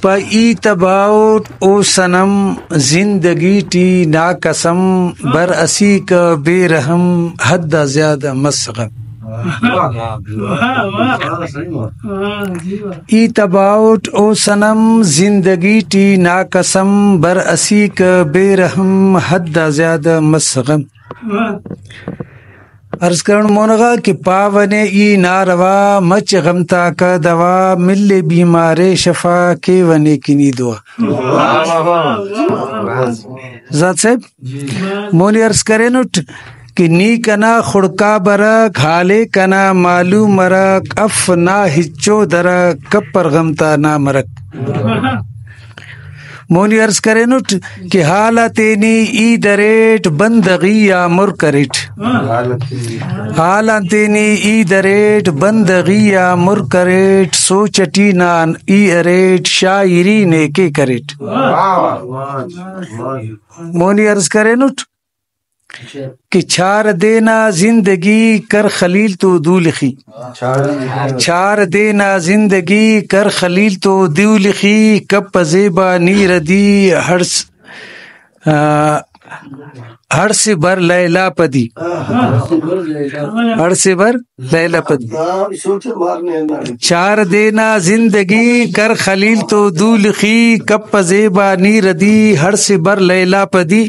پا ای تباؤٹ او صنم زندگی ٹی ناقسم بر اسی کا بے رحم حد زیادہ مسغم. ای تباؤٹ او صنم زندگی ٹی ناقسم بر اسی کا بے رحم حد زیادہ مسغم. عرض کرن مونغا کہ پاونے ای ناروا مچ غمتا کا دوا ملے بیمارے شفا کے ونے کنی دعا. ذات صاحب مونی عرض کرے نٹ کہ نی کنا خڑکا برک حالے کنا معلوم مرک اف نا ہچو درک کپر غمتا نا مرک. مونی عرض کرے نٹ کہ حالتینی ای دریٹ بندغی یا مر کریٹ. حالتینی ای دریٹ بندغی یا مر کریٹ سوچٹی نان ای اریٹ شاعری نے کے کریٹ. مونی عرض کرے نٹ کہ چھار دینا زندگی کر خلیل تو دو لکھی. چھار دینا زندگی کر خلیل تو دیو لکھی کب پزیبا نیر دی ہر سے بر لیلا پدی. ہر سے بر لیلا پدی. چار دینا زندگی کر خلیل تو دو لکھی کب پزیبا نیر دی ہر سے بر لیلا پدی.